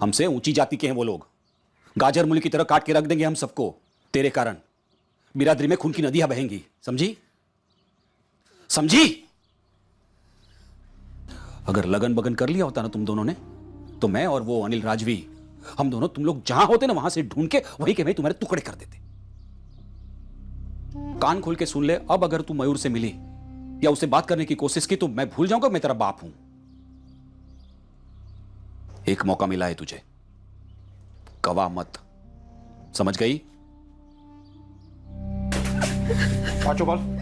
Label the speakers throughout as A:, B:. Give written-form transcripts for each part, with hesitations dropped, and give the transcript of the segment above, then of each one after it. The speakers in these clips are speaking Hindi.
A: हमसे ऊंची जाति के हैं वो लोग। गाजर मूली की तरह काट के रख देंगे हम सबको तेरे कारण। बिरादरी में खून की नदियां बहेंगी, समझी समझी? अगर लगन बगन कर लिया होता ना तुम दोनों ने, तो मैं और वो अनिल राजवी, हम दोनों तुम लोग जहां होते ना वहां से ढूंढ के वहीं के वहीं तुम्हारे टुकड़े कर देते। कान खोल के सुन ले, अब अगर तू मयूर से मिली या उसे बात करने की कोशिश की तो मैं भूल जाऊंगा मैं तेरा बाप हूं। एक मौका मिला है तुझे, गवा मत, समझ गई?
B: पांचों बॉल।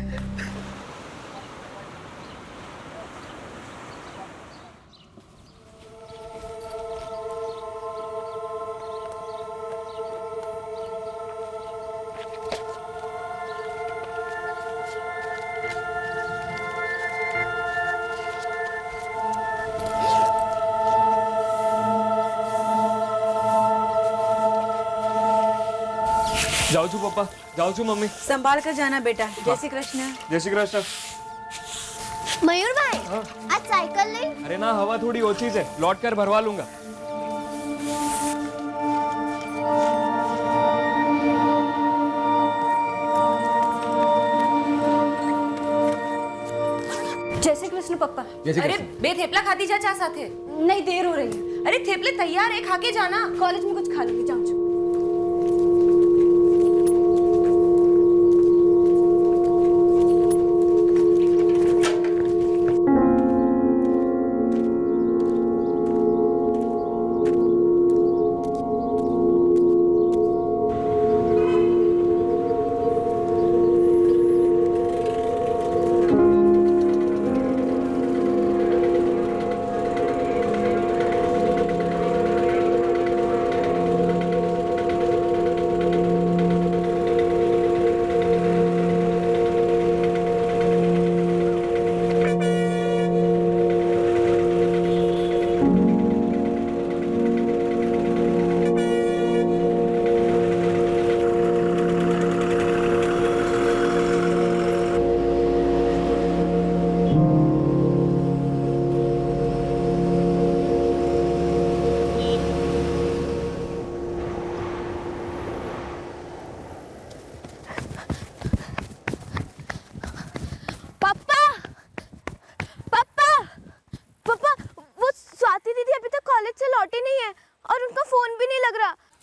C: जाओ छू पापा, जाओ छू मम्मी।
D: संभाल कर जाना बेटा। जय श्री कृष्ण।
C: जय श्री कृष्ण।
E: मयूर भाई, आज साइकिल ले।
C: अरे ना, हवा थोड़ी ओछी है, लौट कर भरवा लूंगा।
D: जय श्री कृष्ण पप्पा।
F: अरे बे थेपला खाती जा चा साथे।
D: नहीं, देर हो रही है।
F: अरे थेपले तैयार है, खा के जाना।
D: कॉलेज में कुछ खा लूंगी, जाओ जाओ।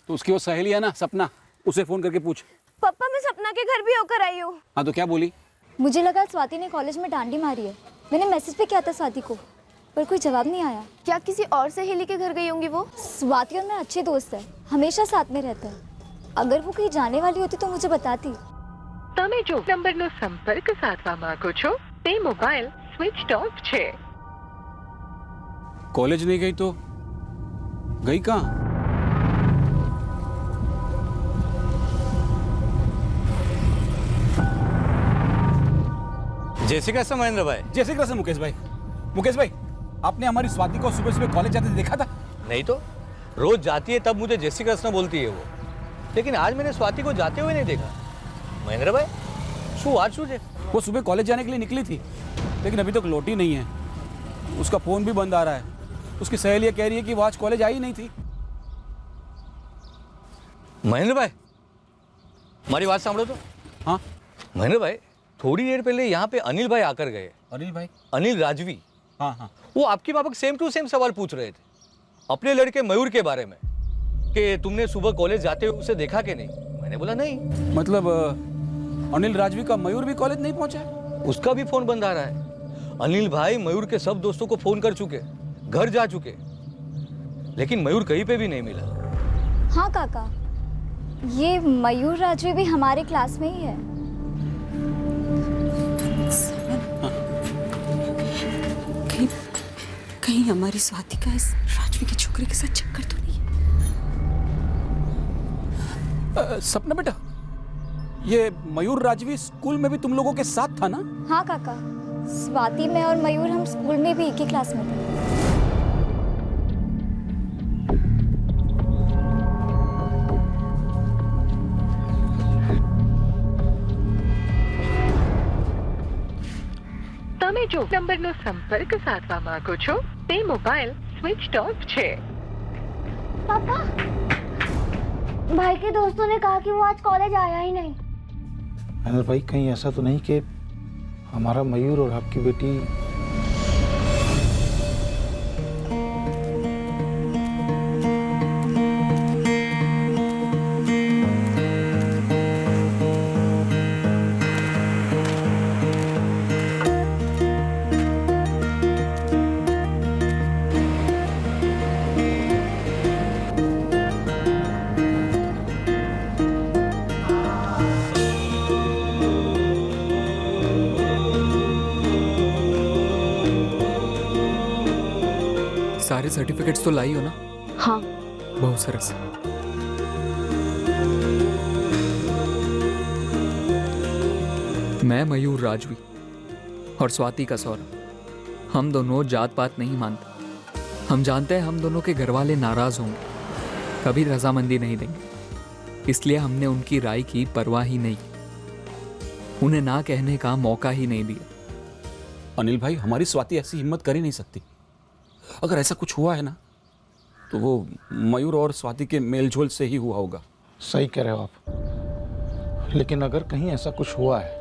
A: तो उसकी वो सहेली है ना सपना, उसे फोन करके पूछ।
E: पापा, मैं सपना के घर भी होकर आई हूँ।
A: हाँ तो क्या बोली?
G: मुझे लगा स्वाति ने कॉलेज में डांडी मारी है। मैंने मैसेज भी किया था स्वाति को, पर कोई जवाब नहीं आया।
E: क्या किसी और सहेली के घर गई होंगी वो?
G: स्वाति और मैं अच्छे दोस्त है, हमेशा साथ में रहते हैं। अगर वो कहीं जाने वाली होती तो मुझे बताती।
H: તમે જો નંબરનો સંપર્ક સાધવા માંગો છો તે મોબાઈલ સ્વિચ ઓફ છે।
A: कॉलेज नहीं गई तो गई कहाँ?
I: जय श्री कृष्ण महेंद्र भाई।
A: जय श्री कृष्ण मुकेश भाई। मुकेश भाई, आपने हमारी स्वाति को सुबह सुबह कॉलेज जाते देखा था?
I: नहीं तो रोज जाती है तब मुझे जय श्री कृष्ण बोलती है वो, लेकिन आज मैंने स्वाति को जाते हुए नहीं देखा। महेंद्र भाई, शू आज शू है?
A: वो सुबह कॉलेज जाने के लिए निकली थी, लेकिन अभी तक लौटी नहीं है। उसका फोन भी बंद आ रहा है। उसकी सहेलियां कह रही है कि वो आज कॉलेज आई नहीं थी।
I: महेंद्र भाई, हमारी बात सांभो तो।
A: हाँ
I: महेंद्र भाई, थोड़ी देर पहले यहाँ पे अनिल भाई आकर गए।
A: अनिल भाई?
I: अनिल राजवी।
A: हाँ हाँ।
I: वो आपकी माफक सेम टू सेम सवाल पूछ रहे थे अपने लड़के मयूर के बारे में, कि तुमने सुबह कॉलेज जाते हुए उसे देखा कि नहीं। मैंने बोला नहीं।
A: मतलब अनिल राजवी का मयूर भी कॉलेज नहीं पहुंचा?
I: उसका भी फोन बंद आ रहा है। अनिल भाई मयूर के सब दोस्तों को फोन कर चुके, घर जा चुके, लेकिन मयूर कहीं पे भी नहीं मिला।
G: हाँ काका, ये मयूर राजवी भी हमारे क्लास में ही है।
D: कहीं हमारी स्वाति का इस राजवी के छोकरे के साथ चक्कर तो नहीं है?
A: सपना बेटा, ये मयूर राजवी स्कूल में भी तुम लोगों के साथ था ना?
G: हाँ काका, स्वाति, मैं और मयूर हम स्कूल में भी एक ही क्लास में थे।
H: તમે જો નંબરનો સંપર્ક સાધવા માંગો છો તે મોબાઈલ સ્વિચ ઓફ છે।
E: पापा, भाई के दोस्तों ने कहा कि वो आज कॉलेज आया ही नहीं।
B: अनिल भाई, कहीं ऐसा तो नहीं कि हमारा मयूर और आपकी बेटी
C: सारे सर्टिफिकेट्स तो लाई हो ना?
D: हाँ।
C: बहुत सरस। मैं मयूर राजवी और स्वाति का सौरभ, हम दोनों जात पात नहीं मानते। हम जानते हैं हम दोनों के घर वाले नाराज होंगे, कभी रजामंदी नहीं देंगे, इसलिए हमने उनकी राय की परवाह ही नहीं की, उन्हें ना कहने का मौका ही नहीं दिया।
A: अनिल भाई, हमारी स्वाति ऐसी हिम्मत कर ही नहीं सकती। अगर ऐसा कुछ हुआ है ना, तो वो मयूर और स्वाति के मेलझोल से ही हुआ होगा।
B: सही कह रहे हो आप, लेकिन अगर कहीं ऐसा कुछ हुआ है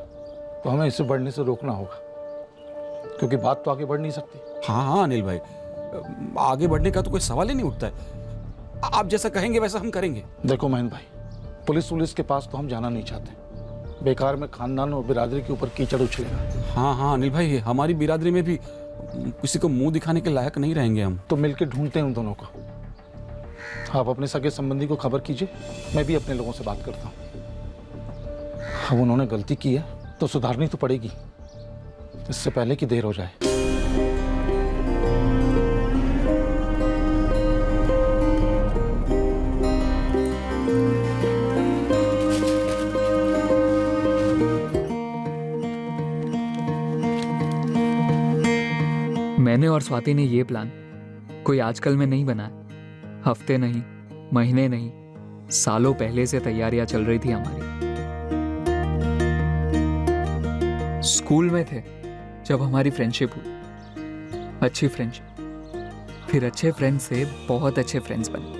B: तो हमें इसे बढ़ने से रोकना होगा, क्योंकि बात तो आगे बढ़ नहीं सकती।
A: हाँ हाँ अनिल भाई, आगे बढ़ने का तो कोई सवाल ही नहीं उठता है। आप जैसा कहेंगे वैसा हम करेंगे।
B: देखो महेंद्र भाई, पुलिस के पास तो हम जाना नहीं चाहते। बेकार में खानदान और बिरादरी के ऊपर कीचड़ उछलेगा।
A: हाँ हाँ अनिल भाई, हमारी बिरादरी में भी किसी को मुंह दिखाने के लायक नहीं रहेंगे हम।
B: तो मिलकर ढूंढते हैं उन दोनों को। आप अपने सगे संबंधी को खबर कीजिए, मैं भी अपने लोगों से बात करता हूँ। अब उन्होंने गलती की है तो सुधारनी तो पड़ेगी, इससे पहले कि देर हो जाए।
C: मैंने और स्वाति ने ये प्लान कोई आजकल में नहीं बनाया। हफ्ते नहीं, महीने नहीं, सालों पहले से तैयारियां चल रही थी हमारी। स्कूल में थे जब हमारी फ्रेंडशिप हुई, अच्छी फ्रेंडशिप, फिर अच्छे फ्रेंड से बहुत अच्छे फ्रेंड्स बने।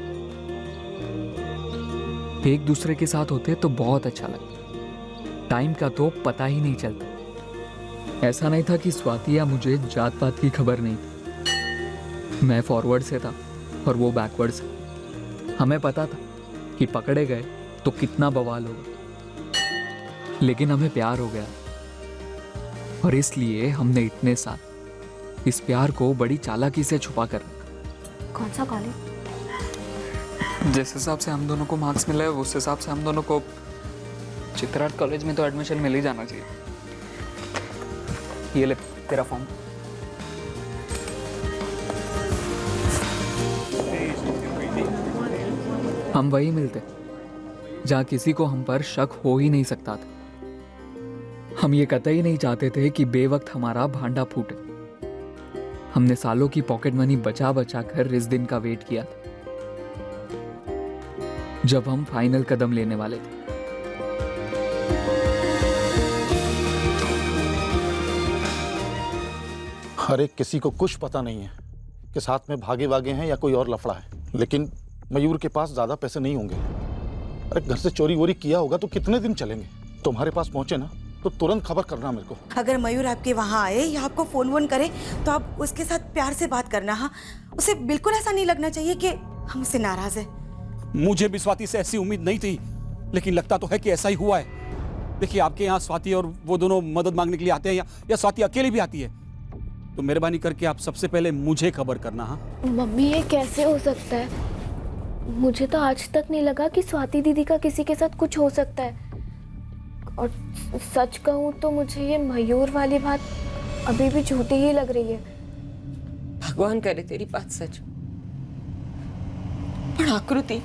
C: एक दूसरे के साथ होते तो बहुत अच्छा लगता, टाइम का तो पता ही नहीं चलता। ऐसा नहीं था कि स्वाति या मुझे जात पात की खबर नहीं थी। मैं फॉरवर्ड से था और वो बैकवर्ड से। हमें पता था कि पकड़े गए तो कितना बवाल होगा, लेकिन हमें प्यार हो गया और इसलिए हमने इतने साल इस प्यार को बड़ी चालाकी से छुपा कर रखा।
D: कौन सा कॉलेज?
C: जिस हिसाब से हम दोनों को मार्क्स मिले उस हिसाब से हम दोनों को चित्रार्थ कॉलेज में तो एडमिशन मिल ही जाना चाहिए। ये ले तेरा फॉर्म। हम वही मिलते जहां किसी को हम पर शक हो ही नहीं सकता था। हम ये कतई नहीं चाहते थे कि बेवक्त हमारा भांडा फूटे। हमने सालों की पॉकेट मनी बचा बचा कर इस दिन का वेट किया था जब हम फाइनल कदम लेने वाले थे।
B: हर एक किसी को कुछ पता नहीं है कि साथ में भागे वागे हैं या कोई और लफड़ा है, लेकिन मयूर के पास ज्यादा पैसे नहीं होंगे। अरे घर से चोरी वोरी किया होगा तो कितने दिन चलेंगे। तुम्हारे पास पहुंचे ना तो तुरंत खबर करना मेरे को।
F: अगर मयूर आपके वहाँ आए या आपको फोन वोन करे तो आप उसके साथ प्यार से बात करना। हाँ, उसे बिल्कुल ऐसा नहीं लगना चाहिए कि हम उससे नाराज हैं।
A: मुझे भी स्वाति से ऐसी उम्मीद नहीं थी, लेकिन लगता तो है कि ऐसा ही हुआ है। देखिए, आपके यहाँ स्वाति और वो दोनों मदद मांगने के लिए आते हैं या स्वाति अकेली भी आती है, तो मेहरबानी करके आप सबसे पहले मुझे खबर करना। हाँ
E: मम्मी, ये कैसे हो सकता है? मुझे तो आज तक नहीं लगा कि स्वाति दीदी का किसी के साथ कुछ हो सकता है। और सच कहूँ तो मुझे ये मयूर वाली बात अभी भी झूठी ही लग रही है।
F: भगवान करे तेरी बात सच। पर आकृति,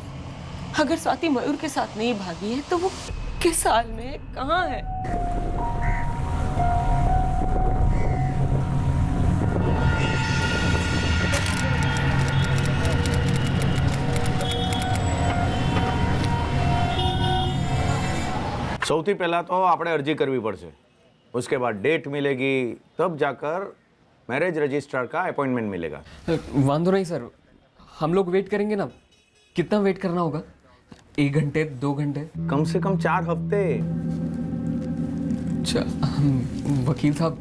F: अगर स्वाति मयूर के साथ नहीं भागी है तो वो किस हाल में है, कहाँ है?
J: સૌથી પહેલા તો આપણે અરજી કરવી પડશે, उसके बाद डेट मिलेगी, तब जाकर मैरिज रजिस्ट्रार का अपॉइंटमेंट मिलेगा।
C: वांदो नहीं सर, हम लोग वेट करेंगे ना, कितना वेट करना होगा? 1 घंटे, 2 घंटे?
J: कम से कम 4 हफ्ते।
C: वकील साहब,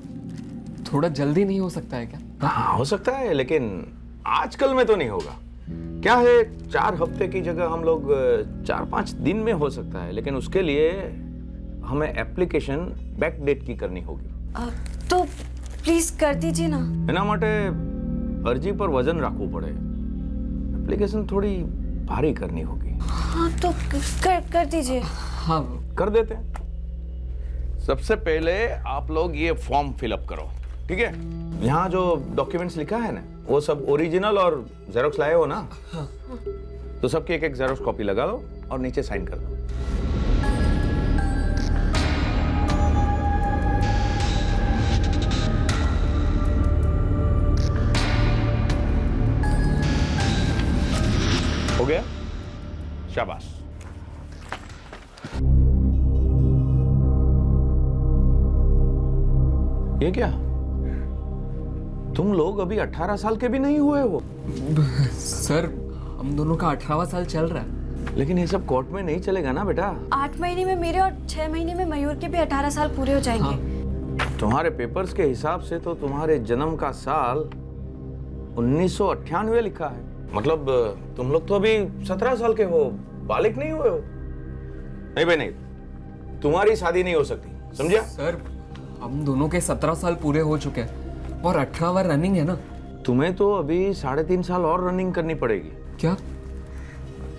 C: थोड़ा जल्दी नहीं हो सकता है क्या?
J: हाँ हो सकता है, लेकिन आजकल में तो नहीं होगा। क्या है, 4 हफ्ते की जगह हम लोग 4-5 दिन में हो सकता है, लेकिन उसके लिए हमें एप्लीकेशन बैक डेट की करनी होगी।
F: तो प्लीज कर दीजिए ना।
J: એના માટે અરજી પર વજન રાખવું પડે। એપ્લિકેશન થોડી ભારી કરनी होगी।
F: हाँ तो कर दीजिए।
C: हाँ
J: कर देते हैं। सबसे पहले आप लोग ये फॉर्म फिलअप करो, ठीक है? यहाँ जो डॉक्यूमेंट्स लिखा है ना, वो सब ओरिजिनल और जेरोक्स लाए हो ना? हाँ। तो सबकी एक जेरोक्स कॉपी लगा लो और नीचे साइन कर दो। हो गया? शाबाश। ये क्या? तुम लोग अभी 18 साल के भी नहीं हुए हो।
C: सर, हम दोनों का 18वां साल चल रहा है।
J: लेकिन ये सब कोर्ट में नहीं चलेगा ना बेटा।
F: 8 महीने में मेरे और 6 महीने में मयूर के भी 18 साल पूरे हो जाएंगे।
C: हाँ।
J: तुम्हारे पेपर्स के हिसाब से तो तुम्हारे जन्म का साल 1998 लिखा है। मतलब तुम लोग तो अभी 17 साल के हो, बालिग नहीं हुए हो। नहीं भाई नहीं, तुम्हारी शादी नहीं हो सकती, समझा?
C: सर, हम दोनों के 17 साल पूरे हो चुके हैं और 18वां रनिंग है ना।
J: तुम्हें तो अभी 3.5 साल और रनिंग करनी पड़ेगी।
C: क्या?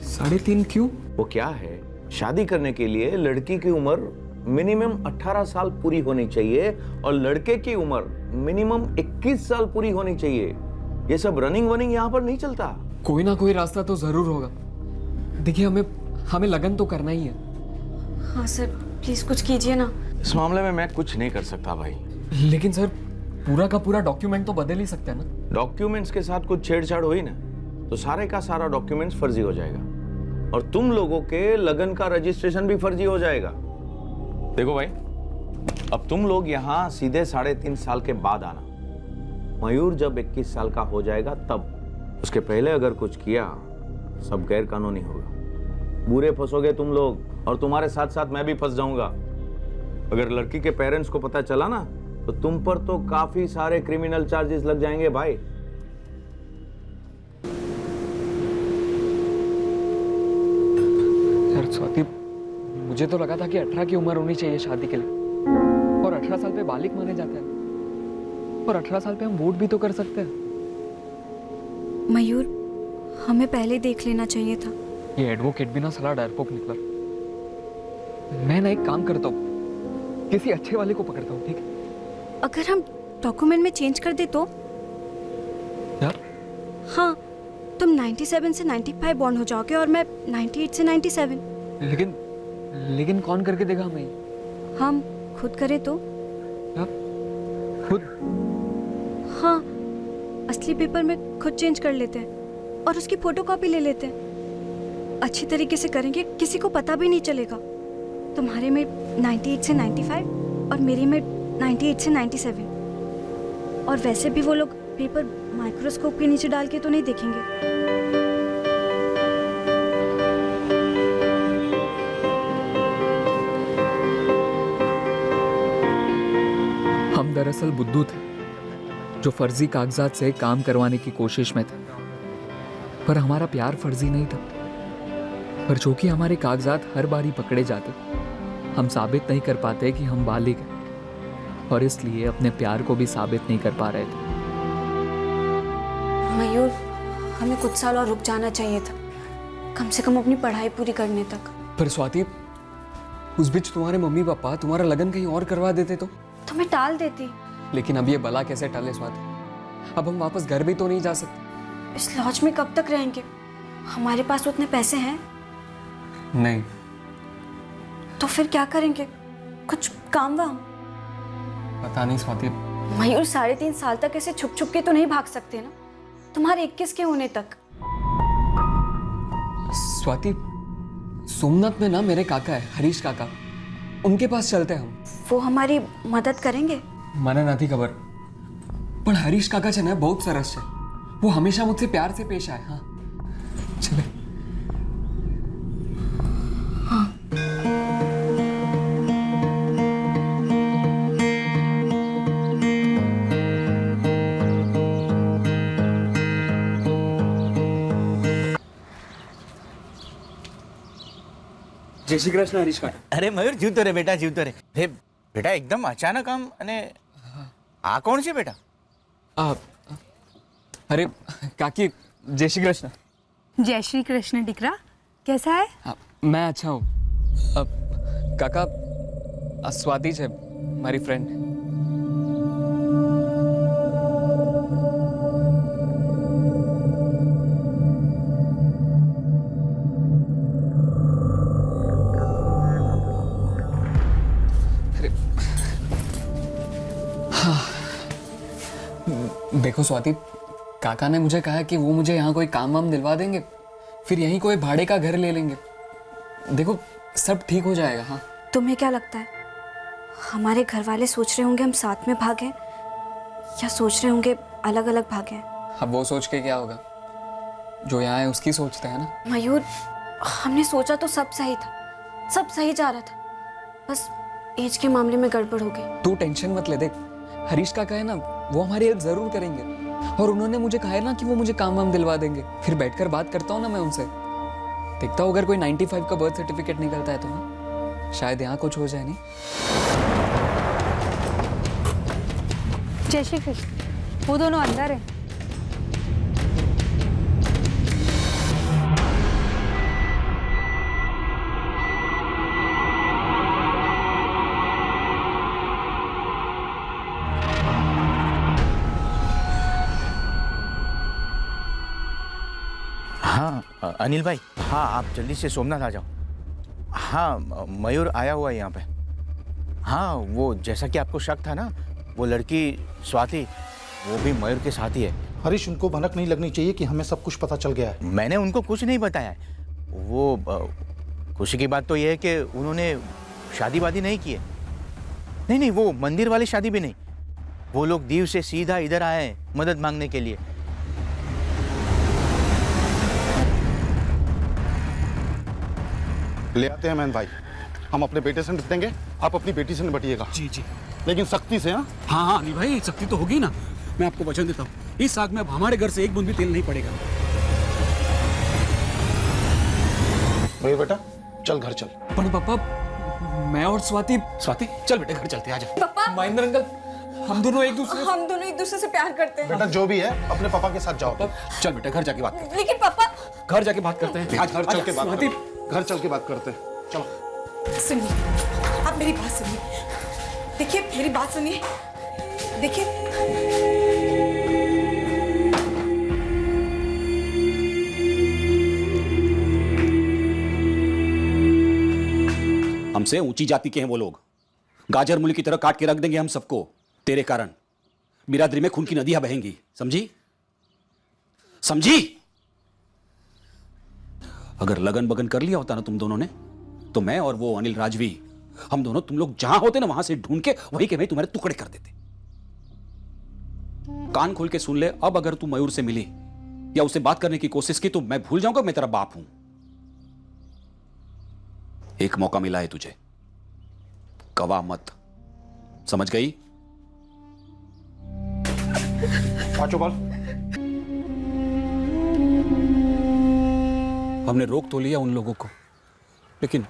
C: 3.5 क्यों?
J: वो क्या है, शादी करने के लिए लड़की की उम्र मिनिमम 18 साल पूरी होनी चाहिए और लड़के की उम्र मिनिमम 21 साल पूरी होनी चाहिए। ये सब रनिंग वनिंग यहाँ पर नहीं चलता।
C: कोई ना कोई रास्ता तो जरूर होगा। देखिए, हमें लगन तो करना ही है।
F: हाँ सर, प्लीज कुछ कीजिए ना।
J: इस मामले में मैं कुछ नहीं कर सकता भाई।
C: लेकिन सर, पूरा का पूरा डॉक्यूमेंट तो बदल ही सकते हैं ना।
J: डॉक्यूमेंट्स के साथ कुछ छेड़छाड़ हुई ना तो सारे का सारा डॉक्यूमेंट्स फर्जी हो जाएगा और तुम लोगों के लगन का रजिस्ट्रेशन भी फर्जी हो जाएगा। देखो भाई, अब तुम लोग यहाँ सीधे 3.5 साल के बाद आना। मयूर जब 21 साल का हो जाएगा तब। उसके पहले अगर कुछ किया सब गैर कानूनी होगा। बुरे फंसोगे तुम लोग और तुम्हारे साथ साथ मैं भी फंस जाऊंगा। अगर लड़की के पेरेंट्स को पता चला ना तो तुम पर तो काफी सारे क्रिमिनल चार्जेस लग जाएंगे भाई।
C: यार स्वाति, मुझे तो लगा था कि 18 की उम्र होनी चाहिए शादी के लिए और 18 साल पे बालिग माने जाते हैं और 18 साल पे हम वोट भी तो कर सकते हैं।
F: मयूर, हमें पहले देख लेना चाहिए था।
C: ये एडवोकेट भी ना साला डरपोक निकला। मैं ना एक काम करता हूँ, किसी अच्छे वाले को पकड़ता हूँ, ठीक है?
F: अगर हम डॉक्यूमेंट में चेंज कर दे तो?
C: यार
F: हाँ, तुम 97 से 95 बॉर्न हो जाओगे और मैं 98 से 97।
C: लेकिन कौन करके देगा हमें?
F: हम खुद करें तो?
C: यार, खुद?
F: हाँ, असली पेपर में खुद चेंज कर लेते हैं और उसकी फोटोकॉपी ले लेते हैं। अच्छी तरीके से करेंगे, किसी को पता भी नहीं चलेगा। तुम्हारे में 98 से 95 और मेरे में 98 से 97। और वैसे भी वो लोग पेपर माइक्रोस्कोप के नीचे डाल के तो नहीं देखेंगे।
C: हम दरअसल बुद्धू थे जो फर्जी कागजात से काम करवाने की कोशिश में थे, पर हमारा प्यार फर्जी नहीं था। पर जो कि हमारे कागजात हर बार ही पकड़े जाते, हम साबित नहीं कर पाते कि हम बालिग हैं और इसलिए अपने प्यार को भी साबित नहीं कर पा रहे थे।
F: मयूर, हमें कुछ साल और रुक जाना चाहिए था, कम से कम अपनी पढ़ाई पूरी करने तक।
C: पर स्वाति, उस बीच तुम्हारे मम्मी पापा तुम्हारा लगन कहीं और करवा देते तो
F: मैं टाल देती।
C: लेकिन अब ये बला कैसे टले स्वाति? अब हम वापस घर भी तो नहीं जा सकते।
F: इस लॉज में कब तक रहेंगे? हमारे पास उतने पैसे हैं
C: नहीं।
F: तो फिर क्या करेंगे? कुछ काम वाम?
C: पता नहीं स्वाति।
F: मयूर, 3.5 साल तक ऐसे छुप छुप के तो नहीं भाग सकते ना, तुम्हारे 21 के होने तक।
C: स्वाति, सोमनाथ में ना मेरे काका है, हरीश काका, उनके पास चलते हैं हम।
F: वो हमारी मदद करेंगे?
C: મને નથી ખબર, પણ હરીશ કાકા છે ને બહુ સરસ છે। वो हमेशा मुझसे प्यार से पेश आए। हाँ चले। જય શ્રી કૃષ્ણ હરીશ કાકા.
K: અરે મયુર જીવતો રે બેટા જીવતો રે. હે બેટા એકદમ અચાનક આમ અને આ કોણ છે બેટા?
C: અરે કાકી જય શ્રી કૃષ્ણ.
D: जय श्री कृष्ण डिकरा कैसा है?
C: मैं अच्छा हूँ. काका આ સ્વાતિ છે મારી ફ્રેન્ડ. देखो स्वाति, काका ने मुझे कहा कि वो मुझे यहाँ कोई काम वाम दिलवा देंगे, फिर यहीं कोई भाड़े का घर ले लेंगे. देखो सब ठीक हो जाएगा. हाँ
F: तुम्हें क्या लगता है हमारे घर वाले सोच रहे होंगे हम साथ में भागें या सोच रहे होंगे अलग अलग भागें?
C: अब वो सोच के क्या होगा, जो यहाँ है उसकी सोचते हैं ना.
F: मयूर, हमने सोचा तो सब सही था, सब सही जा रहा था, बस एज के मामले में गड़बड़ हो गई.
C: तू टेंशन मत ले. देख हरीश काका है ना, वो हमारी हेल्प जरूर करेंगे, और उन्होंने मुझे कहा है ना कि वो मुझे काम वाम दिलवा देंगे. फिर बैठकर बात करता हूँ ना मैं उनसे, देखता हूँ अगर कोई 95 का बर्थ सर्टिफिकेट निकलता है तो हाँ, शायद यहाँ कुछ हो जाए. नहीं
D: जय श्री कृष्ण. वो दोनों अंदर है.
K: हाँ अनिल भाई, हाँ आप जल्दी से सोमनाथ आ जाओ. हाँ मयूर आया हुआ है यहाँ पे. हाँ वो जैसा कि आपको शक था ना, वो लड़की स्वाति वो भी मयूर के साथ ही है.
B: हरीश, उनको भनक नहीं लगनी चाहिए कि हमें सब कुछ पता चल गया है.
K: मैंने उनको कुछ नहीं बताया है. वो खुशी की बात तो ये है कि उन्होंने शादी वादी नहीं की है. नहीं नहीं, वो मंदिर वाली शादी भी नहीं. वो लोग दीव से सीधा इधर आए हैं मदद मांगने के लिए.
B: ले आते हैं मैन भाई, हम अपने बेटे से निपटेंगे, आप अपनी बेटी से निपटिएगा.
A: जी जी.
B: लेकिन सख्ती से. हाँ
A: हाँ हाँ अनिल भाई, सख्ती तो होगी ना. मैं आपको वचन देता हूँ, इस आग में अब हमारे घर से एक बूंद भी तेल नहीं पड़ेगा.
B: भैया बेटा चल घर चल.
C: पर पापा, मैं और स्वाति.
A: स्वाति चल बेटे घर चलते हैं, आजा.
F: पापा,
C: महेंद्र अंकल, हम दोनों एक दूसरे
F: से प्यार करते हैं.
B: बेटा जो भी है अपने पापा के साथ जाओ.
A: चल बेटे घर जाके बात करते
F: लेकिन पापा,
A: घर जाके बात करते हैं.
B: आज घर चल के बात
A: स्वाति.
B: करते हैं. घर चल के बात करते हैं. चलो.
D: सुनिए, आप मेरी बात सुनिए. देखिए मेरी बात सुनिए. देखिए
A: हमसे ऊंची जाति के हैं वो लोग. गाजर मूली की तरह काट के रख देंगे हम सबको. तेरे कारण बिरादरी में खून की नदियां बहेंगी. समझी समझी. अगर लगन बगन कर लिया होता ना तुम दोनों ने, तो मैं और वो अनिल राजवी, हम दोनों तुम लोग जहां होते ना वहां से ढूंढ के वहीं के वहीं तुम्हारे टुकड़े कर देते. कान खोल के सुन ले, अब अगर तू मयूर से मिली या उसे बात करने की कोशिश की तो मैं भूल जाऊंगा मैं तेरा बाप हूं. एक मौका मिला है तुझे, गवा मत. समझ गई?
B: पांचों बॉल.
A: हमने रोक तो लिया उन लोगों को, लेकिन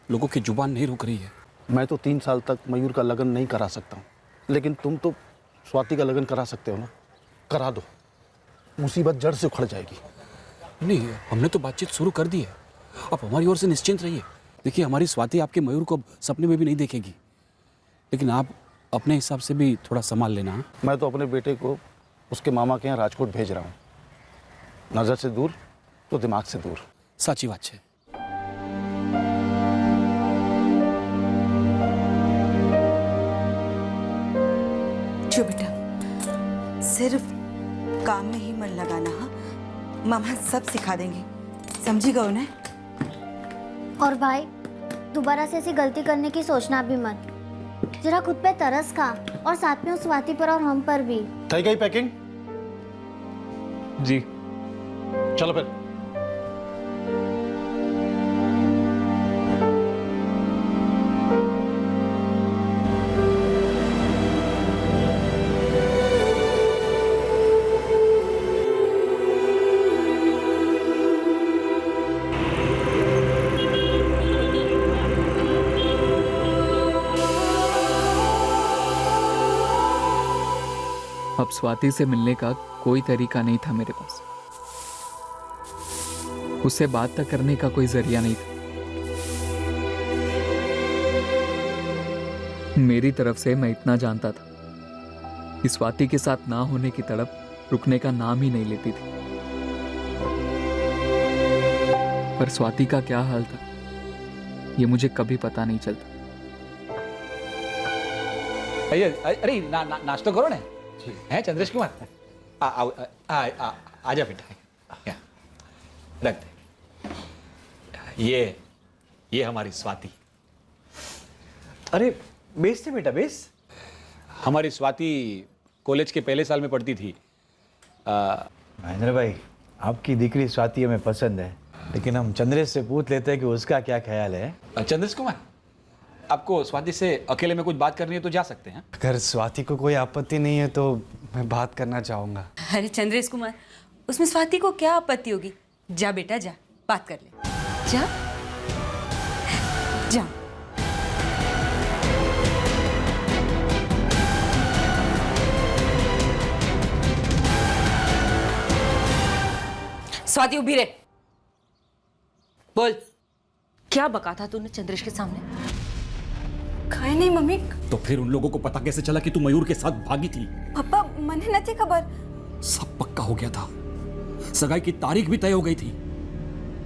A: लोगों की जुबान नहीं रुक रही है.
B: मैं तो 3 साल तक मयूर का लगन नहीं करा सकता हूँ, लेकिन तुम तो स्वाति का लगन करा सकते हो ना. करा दो, मुसीबत जड़ से उखड़ जाएगी.
A: नहीं, हमने तो बातचीत शुरू कर दी है. आप हमारी ओर से निश्चिंत रहिए. देखिए हमारी स्वाति आपके मयूर को अब सपने में भी नहीं देखेगी, लेकिन आप अपने हिसाब से भी थोड़ा संभाल लेना.
B: मैं तो अपने बेटे को उसके मामा के यहाँ राजकोट भेज रहा हूँ. नजर से दूर तो दिमाग से दूर.
A: साची बात है.
D: जो बेटा, सिर्फ काम में ही मन लगाना. हाँ, मामा सब सिखा देंगे. समझी गो ना?
E: और भाई, दोबारा से ऐसी गलती करने की सोचना भी मत. जरा खुद पे तरस खा, और साथ में उस स्वाति पर और हम पर भी.
B: થઈ ગઈ पैकिंग?
C: जी
B: चलो फिर.
C: अब स्वाति से मिलने का कोई तरीका नहीं था मेरे पास। उससे बात तक करने का कोई जरिया नहीं था। मेरी तरफ से मैं इतना जानता था कि स्वाति के साथ ना होने की तड़प रुकने का नाम ही नहीं लेती थी। पर स्वाति का क्या हाल था ये मुझे कभी पता नहीं चलता।
A: अरे नाश्ता करो ना। है चंद्रेश कुमार, आजा बेटा, रख दे। ये हमारी स्वाति।
I: अरे बेस थे बेटा, बेस।
A: हमारी स्वाति कॉलेज के पहले साल में पढ़ती थी।
L: महेंद्र भाई, आपकी दिकरी स्वाति हमें पसंद है, लेकिन हम चंद्रेश से पूछ लेते हैं कि उसका क्या ख्याल है।
A: चंद्रेश कुमार, आपको स्वाति से अकेले में कुछ बात करनी है तो जा सकते हैं।
M: अगर स्वाति को कोई आपत्ति नहीं है तो मैं बात करना चाहूँगा।
N: अरे चंद्रेश कुमार, उसमें स्वाति को क्या आपत्ति होगी? जा बेटा जा, बात कर ले। जा जा। स्वाति उभी रहे, बोल क्या बका था तूने चंद्रेश के सामने?
F: कहीं नहीं मम्मी।
A: तो फिर उन लोगों को पता कैसे चला कि तू मयूर के साथ भागी थी?
F: पापा मने नहीं खबर।
A: सब पक्का हो गया था, सगाई की तारीख भी तय हो गई थी,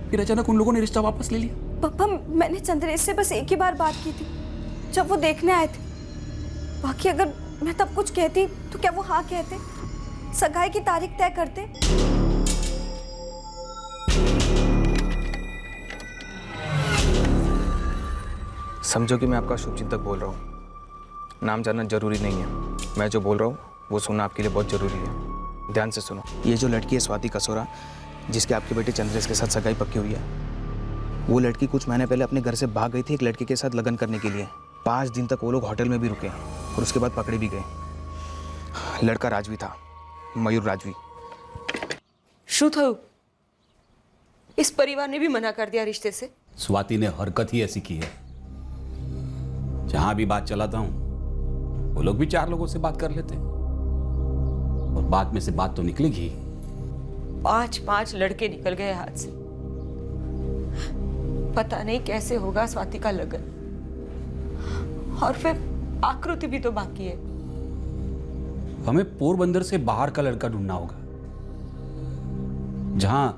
A: फिर अचानक उन लोगों ने रिश्ता वापस ले लिया।
F: पापा मैंने चंद्रेश से बस एक ही बार बात की थी, जब वो देखने आए थे। बाकी अगर मैं तब कुछ कहती तो क्या वो हाँ कहते, सगाई की तारीख तय करते?
K: समझो कि मैं आपका शुभचिंतक बोल रहा हूँ। नाम जानना जरूरी नहीं है, मैं जो बोल रहा हूँ वो सुनना आपके लिए बहुत जरूरी है। ध्यान से सुनो। ये जो लड़की है स्वाति कसोरा, जिसके आपके बेटे चंद्रेश के साथ सगाई पक्की हुई है, वो लड़की कुछ महीने पहले अपने घर से भाग गई थी एक लड़के के साथ लगन करने के लिए। 5 दिन तक वो लोग होटल में भी रुके और उसके बाद पकड़े भी गए। लड़का राजवी था, मयूर राजवी।
N: शू थयु? इस परिवार ने भी मना कर दिया रिश्ते से?
A: स्वाति ने हरकत ही ऐसी की है, जहां भी बात चलाता हूं वो लोग भी 4 लोगों से बात कर लेते हैं और बात में से बात तो निकलेगी।
N: 5 लड़के निकल गए हाथ से। पता नहीं कैसे होगा स्वाति का लगन, और फिर आकृति भी तो बाकी है।
A: हमें पोरबंदर से बाहर का लड़का ढूंढना होगा, जहां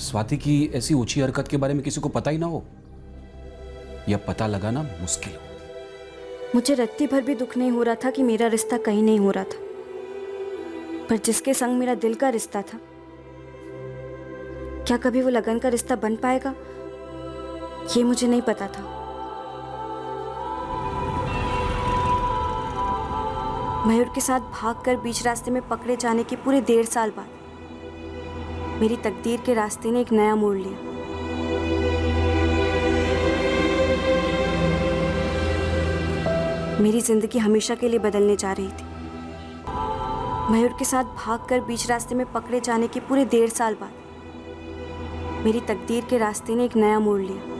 A: स्वाति की ऐसी ऊंची हरकत के बारे में किसी को पता ही ना हो, यह पता लगाना मुश्किल हो।
F: मुझे रत्ती भर भी दुख नहीं हो रहा था कि मेरा रिश्ता कहीं नहीं हो रहा था, पर जिसके संग मेरा दिल का रिश्ता था, क्या कभी वो लगन का रिश्ता बन पाएगा, ये मुझे नहीं पता था। मयूर के साथ भागकर बीच रास्ते में पकड़े जाने के पूरे 1.5 साल बाद मेरी तकदीर के रास्ते ने एक नया मोड़ लिया। मेरी जिंदगी हमेशा के लिए बदलने जा रही थी। मयूर के साथ भागकर बीच रास्ते में पकड़े जाने के पूरे 1.5 साल बाद मेरी तकदीर के रास्ते ने एक नया मोड़ लिया।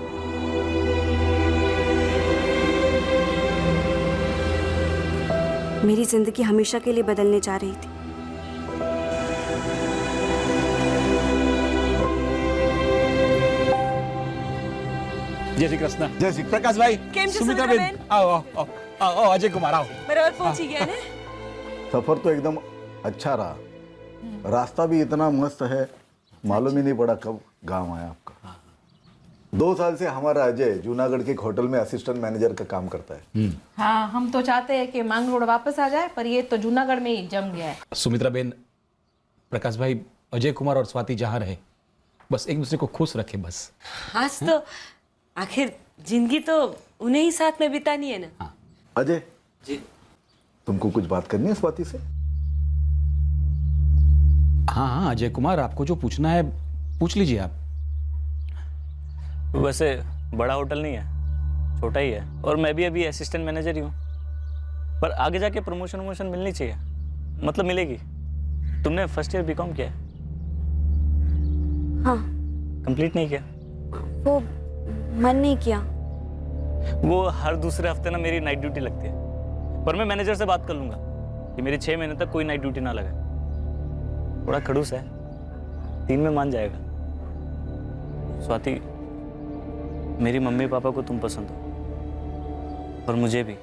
F: मेरी जिंदगी हमेशा के लिए बदलने जा रही थी।
A: जय श्री कृष्ण। जय श्री प्रकाश भाई, सुमित्रा बेन, आओ आओ आओ आओ, अजय कुमार आओ।
N: बराबर पहुंच ही गया ना।
B: सफर तो एकदम अच्छा रहा, रास्ता भी इतना मस्त है, मालूम ही नहीं पड़ा कब गांव आया आपका। 2 साल से हमारा अजय जूनागढ़ के एक होटल में असिस्टेंट मैनेजर का काम करता है।
O: हाँ, हम तो चाहते हैं कि मांग रोड वापस आ जाए, पर ये तो जूनागढ़ में ही जम गया है।
A: सुमित्रा बेन, प्रकाश भाई, अजय कुमार और स्वाति जहाँ रहे बस एक दूसरे को खुश रखे बस।
N: आज तो आखिर जिंदगी तो उन्हें ही साथ में बितानी है ना।
A: हाँ।
B: अजय जी, तुमको कुछ बात करनी है स्वाति से?
A: हाँ हाँ अजय कुमार, आपको जो पूछना है पूछ लीजिए आप।
I: वैसे बड़ा होटल नहीं है, छोटा ही है, और मैं भी अभी असिस्टेंट मैनेजर ही हूँ, पर आगे जाके प्रमोशन वमोशन मिलनी चाहिए, मतलब मिलेगी। तुमने फर्स्ट ईयर बीकॉम किया है?
F: हाँ।
I: कंप्लीट नहीं किया?
F: वो मन नहीं किया।
I: वो हर दूसरे हफ्ते ना मेरी नाइट ड्यूटी लगती है, पर मैं मैनेजर से बात कर लूंगा, कि मेरी 6 महीने तक कोई नाइट ड्यूटी ना लगे। थोड़ा खड़ूस है, 3 में मान जाएगा। स्वाति, मेरी मम्मी पापा को तुम पसंद हो और मुझे भी।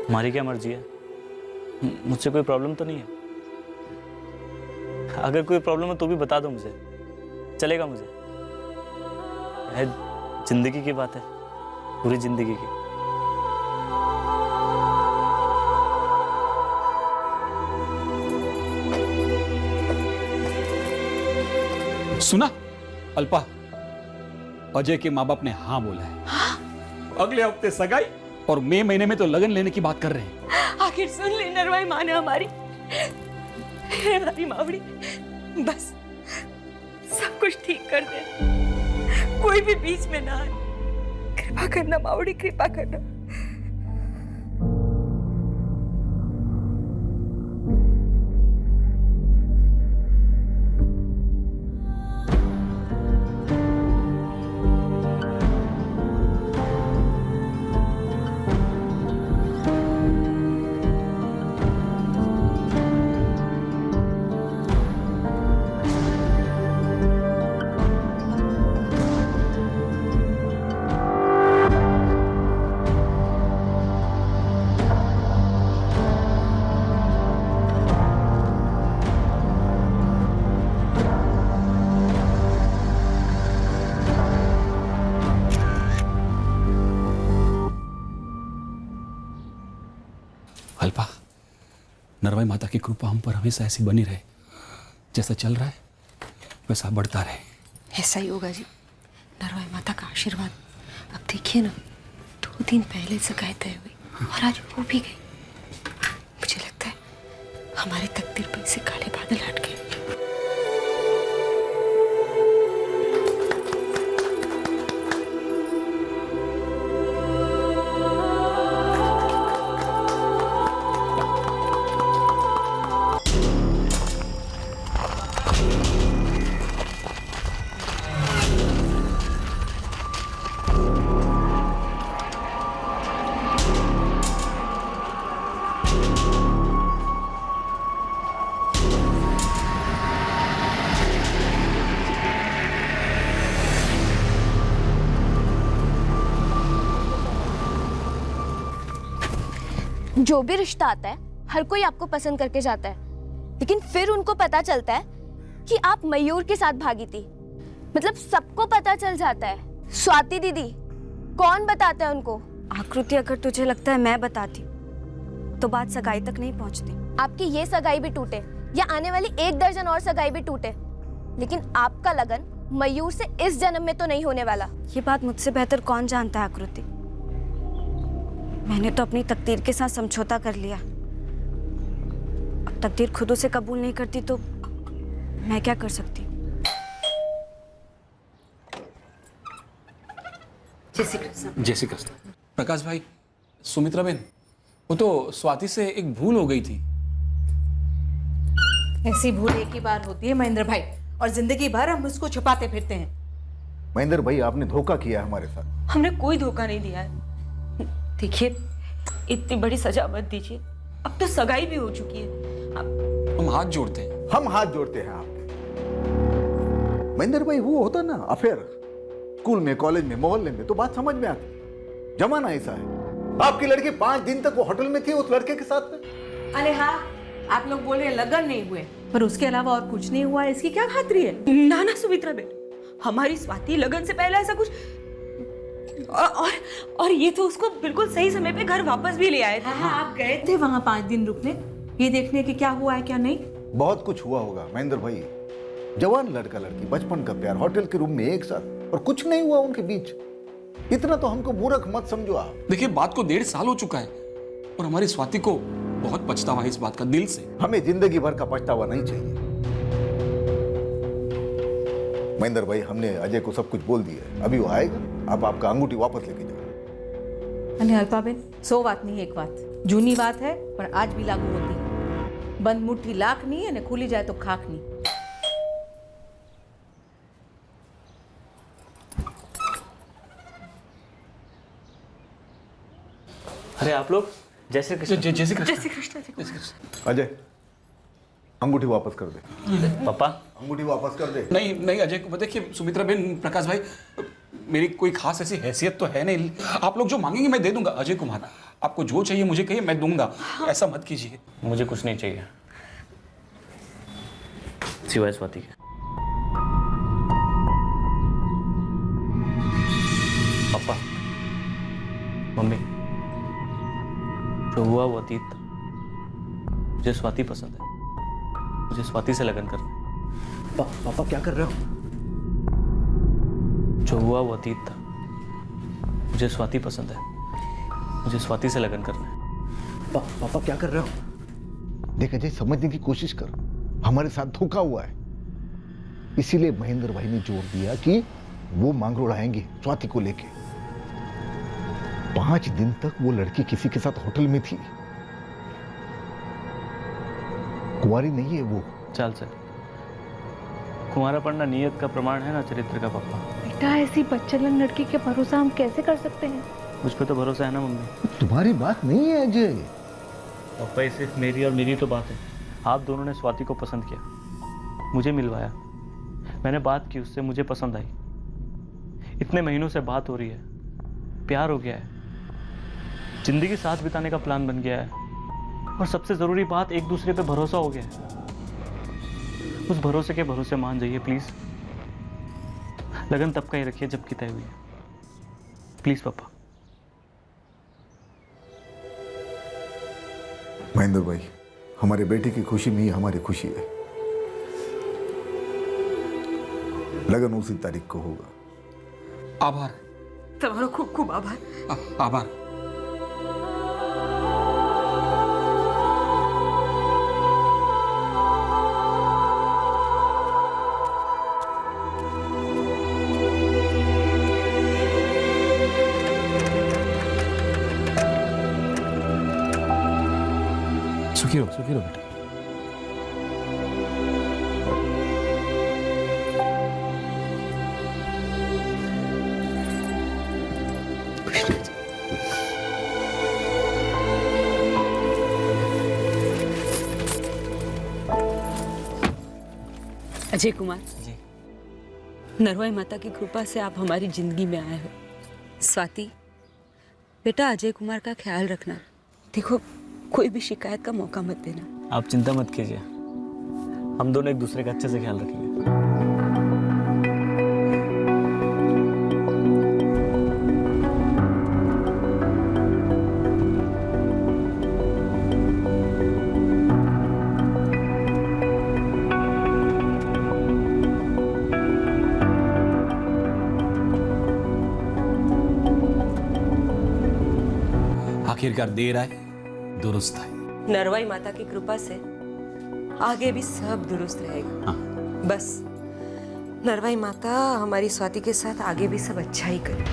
I: तुम्हारी क्या मर्जी है? मुझसे कोई प्रॉब्लम तो नहीं है? अगर कोई प्रॉब्लम है तो भी बता दो मुझे, चलेगा मुझे। है जिंदगी की बात है, पूरी जिंदगी की।
A: सुना अल्पा, अजय के माँ बाप ने हाँ बोला है। अगले हफ्ते सगाई और मई महीने में तो लगन लेने की बात कर रहे हैं।
N: आखिर सुन ले नरवाई माँ ने हमारी मावड़ी, बस सब कुछ ठीक कर दे, कोई भी बीच में ना आए। कृपा करना मावड़ी, कृपा करना।
A: अल्पा, नरवाई माता की कृपा हम पर हमेशा ऐसी बनी रहे। जैसा चल रहा है वैसा बढ़ता रहे।
N: ऐसा ही होगा जी। नरवाई माता का आशीर्वाद। अब देखिए ना, 2 दिन पहले सगाई तय हुई और आज वो भी गई। मुझे लगता है हमारी तकदीर पर से काले बादल हट गए।
E: जो भी रिश्ता आता है हर कोई आपको पसंद करके जाता है, लेकिन फिर उनको पता चलता है कि आप मयूर के साथ भागी थी। मतलब सबको पता चल जाता है। स्वाति दीदी, कौन बताता है उनको?
F: आकृति, अगर तुझे लगता है मैं बताती तो बात सगाई तक नहीं पहुंचती।
E: आपकी ये सगाई भी टूटे या आने वाली 1 दर्जन और सगाई भी टूटे, लेकिन आपका लगन मयूर से इस जन्म में तो नहीं होने वाला।
F: ये बात मुझसे बेहतर कौन जानता है आकृति। मैंने तो अपनी तकदीर के साथ समझौता कर लिया। अब तकदीर खुद उसे कबूल नहीं करती तो मैं क्या कर सकती।
N: जय श्री कृष्ण।
A: जय श्री कृष्ण। प्रकाश भाई, सुमित्रा बहन, वो तो स्वाति से एक भूल हो गई थी।
O: ऐसी भूल एक ही बार होती है महेंद्र भाई, और जिंदगी भर हम उसको छुपाते फिरते हैं।
P: महेंद्र भाई, आपने धोखा किया हमारे साथ।
N: हमने कोई धोखा नहीं दिया है। देखिए, इतनी बड़ी सजा मत दीजिए। अब तो सगाई भी हो चुकी है।
A: हम हाथ जोड़ते हैं।
P: हम हाथ जोड़ते हैं आपके। महेंद्र भाई, वो होता ना अफेयर, स्कूल में, कॉलेज में, मोहल्ले में, तो बात समझ में आती। जमाना ऐसा है। आपकी लड़की 5 दिन तक वो होटल में थी उस लड़के के साथ में।
O: अरे हाँ, आप लोग बोल रहे हैं लगन नहीं हुए, पर उसके अलावा और कुछ नहीं हुआ, इसकी क्या खातिरी है?
N: ना ना सुमित्रा बेटा, हमारी स्वाति लगन से पहले ऐसा कुछ और ये तो उसको बिल्कुल सही समय पे घर वापस भी ले आए थे।
O: हाँ, आप गए थे वहाँ 5 दिन रुकने, ये देखने कि क्या हुआ है क्या नहीं।
P: बहुत कुछ हुआ होगा महेंद्र भाई। जवान लड़का लड़की, बचपन का प्यार, होटल के रूम में एक साथ, और कुछ नहीं हुआ उनके बीच। इतना तो हमको मूर्ख मत समझो आप। देखिए,
A: बात को 1.5 साल हो चुका है और हमारी स्वाति को बहुत पछतावा है इस बात का, दिल से।
P: हमें जिंदगी भर का पछतावा नहीं चाहिए। महेंद्र भाई, हमने अजय को सब कुछ बोल दिया। अभी वो आएगा, आप आपका अंगूठी वापस लेके जाओ।
O: अरे अल्पाबेन, 100 बात नहीं एक बात, जूनी बात है पर आज भी लागू होती है। बंद मुट्ठी लाख नहीं है, न खुली जाए तो खाक नहीं।
I: अरे आप लोग जय श्री कृष्ण।
A: जय श्री कृष्ण।
N: जय श्री कृष्ण।
P: अजय, अंगूठी वापस कर दे।
I: पापा,
P: अंगूठी वापस कर दे।
A: नहीं नहीं अजय, देखिए सुमित्रा बेन, प्रकाश भाई, मेरी कोई खास ऐसी हैसियत तो है नहीं। आप लोग जो मांगेंगे मैं दे दूंगा। अजय कुमार, आपको जो चाहिए मुझे कहिए, मैं दूंगा। ऐसा मत कीजिए।
I: मुझे कुछ नहीं चाहिए सिवाय स्वाति के। पापा, मम्मी, जो हुआ वो अतीत था। मुझे स्वाति पसंद है, मुझे स्वाति से लगन करना है।
K: पापा क्या कर रहे हो?
I: जो हुआ वो अतीत था। मुझे स्वाति पसंद है, मुझे स्वाति से लगन करना है।
K: पापा क्या कर रहे हो?
P: देख अजय, समझने की कोशिश कर। हमारे साथ धोखा हुआ है, इसीलिए महेंद्र भाई ने जोर दिया कि वो मांग उड़ाएंगे स्वाति को लेके। 5 दिन तक वो लड़की किसी के साथ होटल में थी। कुंवारी नहीं है वो।
I: चल चल, कुंवारा पढ़ना नियत का प्रमाण है ना चरित्र का। पापा,
F: बेटा ऐसी बच्चलन लड़की के भरोसा हम कैसे कर सकते हैं?
I: मुझ पे तो भरोसा है ना मम्मी।
P: तुम्हारी बात नहीं है अजय।
I: पापा, ये सिर्फ मेरी और मेरी तो बात है। आप दोनों ने स्वाति को पसंद किया, मुझे मिलवाया, मैंने बात की उससे, मुझे पसंद आई। इतने महीनों से बात हो रही है, प्यार हो गया है, जिंदगी साथ बिताने का प्लान बन गया है, और सबसे जरूरी बात, एक दूसरे पे भरोसा हो गया है। उस भरोसे के भरोसे मान जाइए प्लीज। लगन तब का ही रखिए जब की तय हुई है, प्लीज पापा।
P: महेंद्र भाई, हमारे बेटे की खुशी में ही हमारी खुशी है। लगन उसी तारीख को होगा।
A: आभार।
N: તમારો ખૂબ ખૂબ આભાર।
A: आभार। सुखी रहो बेटा।
N: अजय कुमार जी, नरवाई माता की कृपा से आप हमारी जिंदगी में आए हो। स्वाति, बेटा अजय कुमार का ख्याल रखना। देखो, कोई भी शिकायत का मौका मत देना।
I: आप चिंता मत कीजिए, हम दोनों एक दूसरे का अच्छे से ख्याल रखेंगे।
A: आखिरकार देर आए दुरुस्त है।
N: नरवाई माता की कृपा से आगे भी सब दुरुस्त रहेगा।
A: हाँ।
N: बस नरवाई माता हमारी स्वाति के साथ आगे भी सब अच्छा ही करे।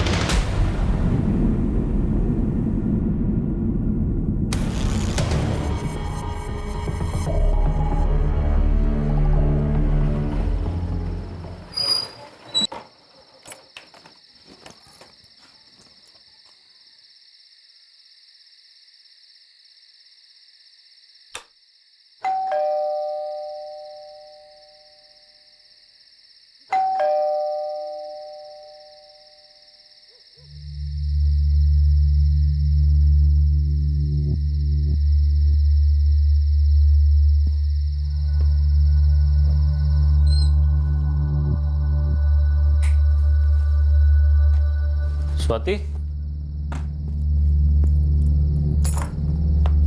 I: स्वाति,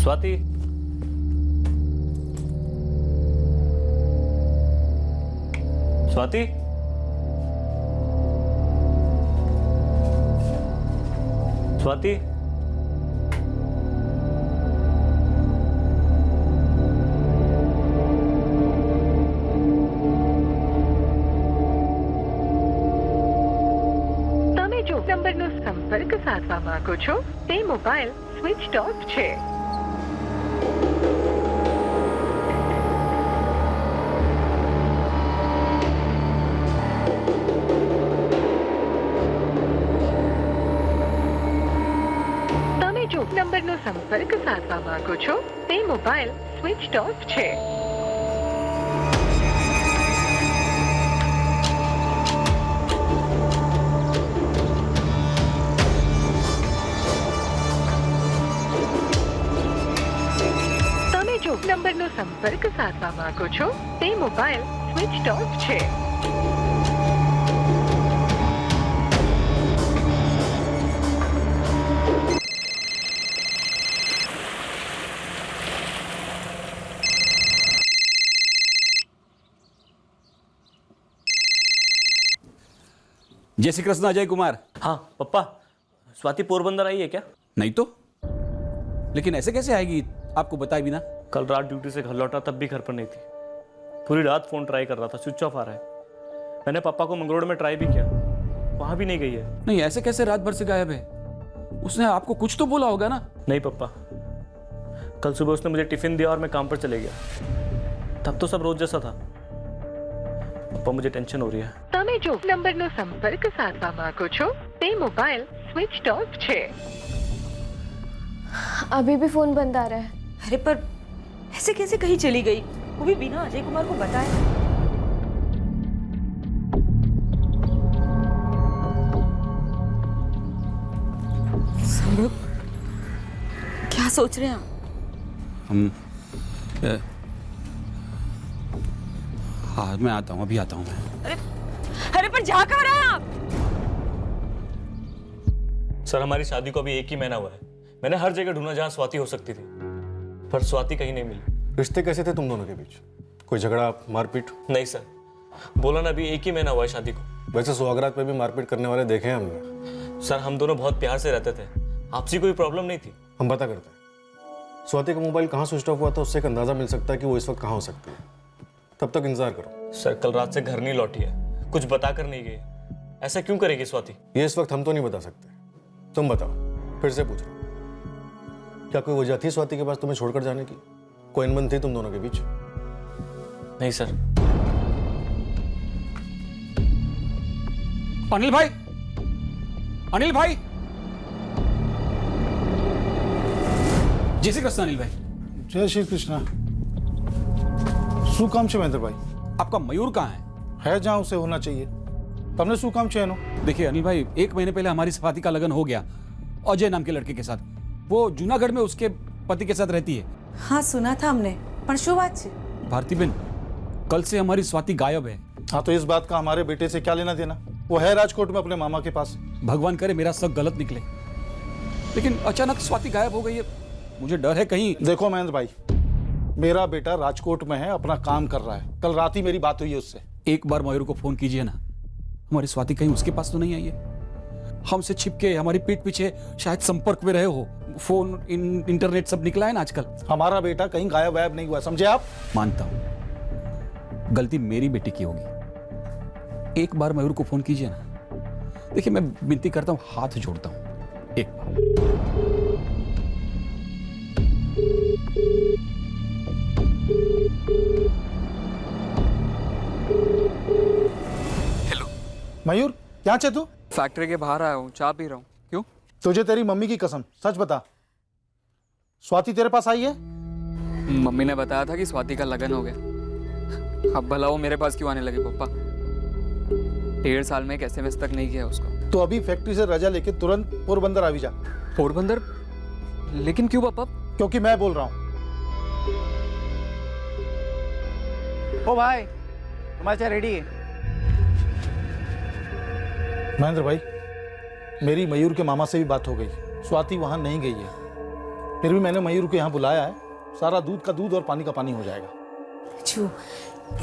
I: स्वाति, स्वाति, स्वाति,
H: નંબરનો સંપર્ક સાધવા માંગો છો તે મોબાઈલ સ્વિચ ઓફ છે। તમે જો નંબરનો સંપર્ક સાધવા માંગો છો તે મોબાઈલ સ્વિચ ઓફ છે. તમે જો નંબરનો સંપર્ક સાધવા માંગો છો તે મોબાઈલ સ્વિચ ઓફ છે.
A: जय श्री कृष्ण अजय कुमार.
I: हाँ पप्पा, स्वाति पोरबंदर आई है क्या?
A: नहीं तो, लेकिन ऐसे कैसे आएगी आपको बताए बिना?
I: कल रात ड्यूटी से घर लौटा तब भी घर पर नहीं थी. पूरी रात फोन ट्राई कर रहा था, स्विच ऑफ आ रहा है. मैंने पापा को मंगलोर में ट्राई भी किया, वहां भी नहीं गई है.
A: नहीं, ऐसे कैसे रात भर से गायब है? उसने आपको कुछ तो बोला होगा ना?
I: नहीं पप्पा, कल सुबह उसने मुझे टिफिन दिया और मैं काम पर चले गया. तब तो सब रोज जैसा था. पप्पा मुझे टेंशन हो रही है.
H: તમે જો નંબરનો સંપર્ક સાધવા માંગો છો તે મોબાઈલ સ્વિચ ઓફ છે.
E: अभी भी फोन बंद आ रहा है.
O: अरे पर ऐसे कैसे कहीं चली गई, वो भी बिना अजय कुमार को बताए? सौरभ, क्या सोच रहे हैं आप?
A: हाँ, मैं आता हूँ, अभी आता हूँ मैं.
O: अरे पर जा कहाँ रहे हैं आप?
I: सर, हमारी शादी को अभी 1 ही महीना हुआ है. मैंने हर जगह ढूंढा जहाँ स्वाति हो सकती थी, पर स्वाति कहीं नहीं मिली.
Q: रिश्ते कैसे थे तुम दोनों के बीच? कोई झगड़ा, मारपीट?
I: नहीं सर, बोला ना अभी 1 ही महीना हुआ है शादी को.
Q: वैसे सुहागरात पे भी मारपीट करने वाले देखे हैं हमने.
I: सर, हम दोनों बहुत प्यार से रहते थे, आपसी कोई प्रॉब्लम नहीं थी.
Q: हम पता करते हैं. स्वाति का मोबाइल कहाँ स्विच ऑफ हुआ था, उससे एक अंदाजा मिल सकता है कि वो इस वक्त कहाँ हो सकती है. तब तक इंतजार करो.
I: सर, कल रात से घर नहीं लौटी है, कुछ बता कर नहीं गई. ऐसा क्यों करेगी स्वाति?
Q: ये इस वक्त हम तो नहीं बता सकते. तुम बताओ, फिर से पूछ रहा हूं. क्या कोई वजह थी स्वाति के पास तुम्हें छोड़कर जाने की? कोई अनबन थी तुम दोनों के बीच?
I: नहीं सर.
A: अनिल भाई, अनिल भाई, जय श्री कृष्ण अनिल भाई.
B: जय श्री कृष्णा. શું કામ છે મહેન્દ્રભાઈ?
A: आपका मयूर कहाँ है?
B: है जहाँ उसे होना चाहिए. તમને શું કામ છે એનો?
A: देखिए अनिल भाई, 1 महीने पहले हमारी स्वाति का लगन हो गया अजय नाम के लड़के के साथ. वो जूनागढ़ में उसके पति के साथ रहती है.
O: हाँ सुना था हमने, पर શું વાત છે?
A: भारती बेन, कल से हमारी स्वाति गायब है.
B: हाँ तो इस बात का हमारे बेटे से क्या लेना देना? वो है राजकोट में अपने मामा के पास.
A: भगवान करे मेरा शक गलत निकले, लेकिन अचानक स्वाति गायब हो गई है. मुझे डर है कहीं.
B: देखो महेंद्र भाई, मेरा बेटा राजकोट में है, अपना काम कर रहा है. कल रात ही मेरी बात हुई है उससे.
A: एक बार मयूर को फोन कीजिए ना. हमारी स्वाति कहीं उसके पास तो नहीं आई है? हमसे छिपके हमारी पीठ पीछे शायद संपर्क में रहे हो. फोन, इंटरनेट सब निकला है ना आजकल.
B: हमारा बेटा कहीं गायब वायब नहीं हुआ, समझे आप?
A: मानता हूं गलती मेरी बेटी की होगी. एक बार मयूर को फोन कीजिए ना. देखिए, मैं विनती करता हूं, हाथ जोड़ता हूं, एक बार.
C: हेलो
B: मयूर, क्या है तू?
C: फैक्ट्री के बाहर आया हूँ, चाय पी रहा हूँ. क्यों?
B: तुझे तेरी मम्मी की कसम, सच बता, स्वाति तेरे पास आई है?
C: मम्मी ने बताया था कि स्वाति का लगन हो गया. अब भला वो मेरे पास क्यों आने लगी पापा? 1.5 साल में एक SMS तक नहीं किया उसको.
B: तो अभी फैक्ट्री से रजा लेके तुरंत पोरबंदर आ जा.
C: पोरबंदर? लेकिन क्यों पापा?
B: क्योंकि मैं बोल रहा हूँ.
K: ओ भाई, तुम्हारा चाय रेडी है.
B: महेंद्र भाई, मेरी मयूर के मामा से भी बात हो गई. स्वाति वहां नहीं गई है. फिर भी मैंने मयूर को यहाँ बुलाया है. सारा दूध का दूध और पानी का पानी हो जाएगा.
D: छू,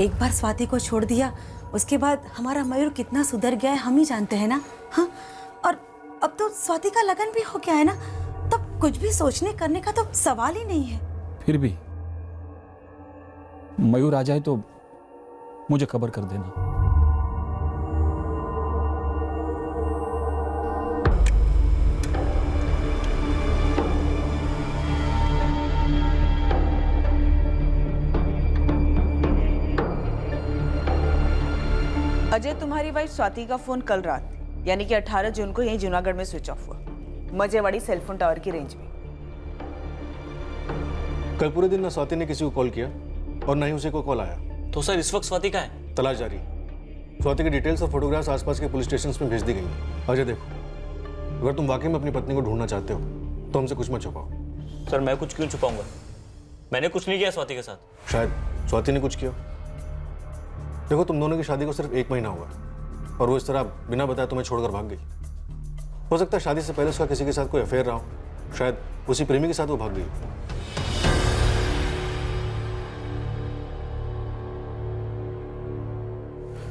D: एक बार स्वाति को छोड़ दिया, उसके बाद हमारा मयूर कितना सुधर गया है हम ही जानते हैं ना. हाँ, और अब तो स्वाति का लगन भी हो गया है ना, तब कुछ भी सोचने करने का तो सवाल ही नहीं है.
A: फिर भी मयूर आ जाए तो मुझे खबर कर देना.
O: अजय, तुम्हारी वाइफ स्वाति का फोन कल रात यानी कि 18 जून को यहीं जूनागढ़ में स्विच ऑफ हुआ, मजेवाड़ी सेलफोन टावर की रेंज में.
Q: कल पूरे दिन ना स्वाति ने किसी को कॉल किया और ना ही उसे कोई कॉल आया।
I: तो सर इस वक्त स्वाति कहाँ है?
Q: तलाश जारी। स्वाति की डिटेल्स और फोटोग्राफ्स आसपास के पुलिस स्टेशन में भेज दी गई हैं। अजय देखो, अगर तुम वाकई में अपनी पत्नी को ढूंढना चाहते हो तो हमसे कुछ मत छुपाओ।
I: सर मैं कुछ क्यों छुपाऊंगा? मैंने कुछ नहीं किया स्वाति के साथ।
Q: शायद स्वाति ने कुछ किया। देखो, तुम दोनों की शादी को सिर्फ 1 महीना हुआ और वो इस तरह बिना बताए तुम्हें छोड़कर भाग गई। हो सकता है शादी से पहले उसका किसी के साथ कोई अफेयर रहा हो, शायद उसी प्रेमी के साथ वो भाग गई।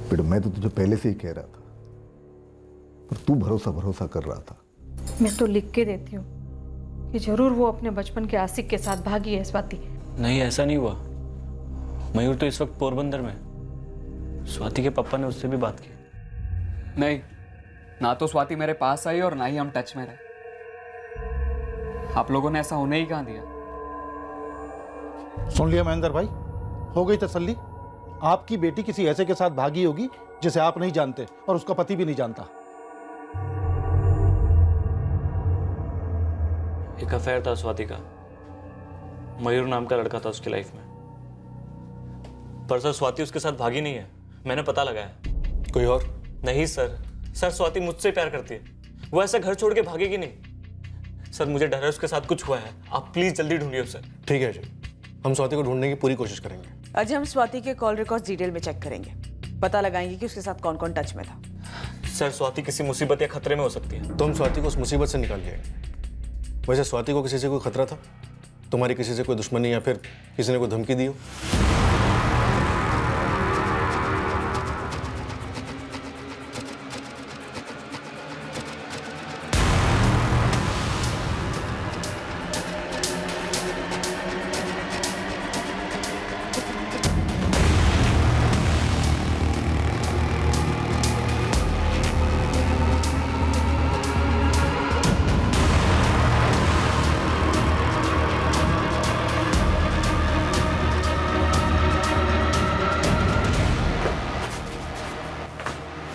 P: बेटा, मैं तो तुझे पहले से ही कह रहा था, पर तू भरोसा कर रहा था।
O: मैं तो लिख के देती हूँ कि जरूर वो अपने बचपन के आशिक के साथ भागी है स्वाति।
I: नहीं, ऐसा नहीं हुआ। मयूर तो इस वक्त पोरबंदर में। स्वाति के पापा ने उससे भी बात की।
C: नहीं, ना तो स्वाति मेरे पास आई और ना ही हम टच में रहे। आप लोगों ने ऐसा होने ही कहाँ दिया?
B: सुन लिया महेंद्र भाई, हो गई तसल्ली। आपकी बेटी किसी ऐसे के साथ भागी होगी जिसे आप नहीं जानते और उसका पति भी नहीं जानता।
I: एक अफेयर था स्वाति का। मयूर नाम का लड़का था उसकी लाइफ में। पर सर स्वाति उसके साथ भागी नहीं है, मैंने पता लगाया।
Q: कोई और?
I: नहीं सर, स्वाति मुझसे प्यार करती है। वो ऐसा घर छोड़ के भागेगी नहीं। सर मुझे डर है उसके साथ कुछ हुआ है। आप प्लीज जल्दी ढूंढिए उसे।
Q: ठीक है अजय, हम स्वाति को ढूंढने की पूरी कोशिश करेंगे।
R: अजय, हम स्वाति के कॉल रिकॉर्ड्स डिटेल में चेक करेंगे, पता लगाएंगे कि उसके साथ कौन कौन टच में था।
I: सर स्वाति किसी मुसीबत या खतरे में हो सकती है।
Q: तो हम स्वाति को उस मुसीबत से निकाल लिए। वैसे स्वाति को किसी से कोई खतरा था? तुम्हारी किसी से कोई दुश्मनी या फिर किसी ने कोई धमकी दी हो?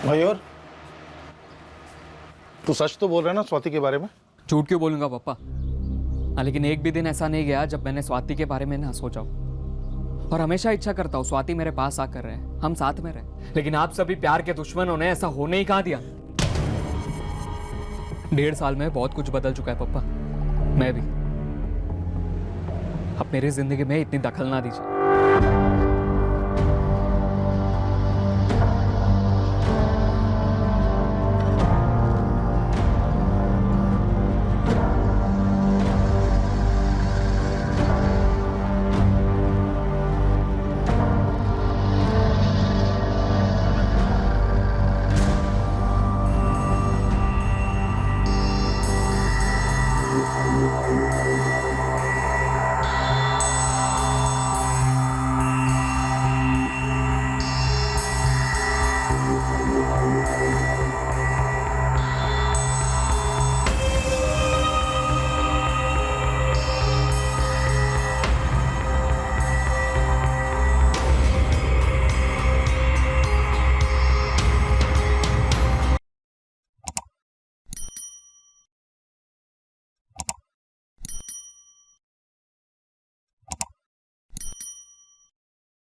B: मयूर, तू सच तो बोल रहा है ना स्वाति के बारे में?
C: झूठ क्यों बोलूंगा पापा? लेकिन एक भी दिन ऐसा नहीं गया जब मैंने स्वाति के बारे में ना सोचा हूं। और हमेशा इच्छा करता हूँ स्वाति मेरे पास आकर रहे, हम साथ में रहे। लेकिन आप सभी प्यार के दुश्मनों ने ऐसा होने ही कहाँ दिया। 1.5 साल में बहुत कुछ बदल चुका है पापा, मैं भी। अब मेरी जिंदगी में इतनी दखल ना दीजिए।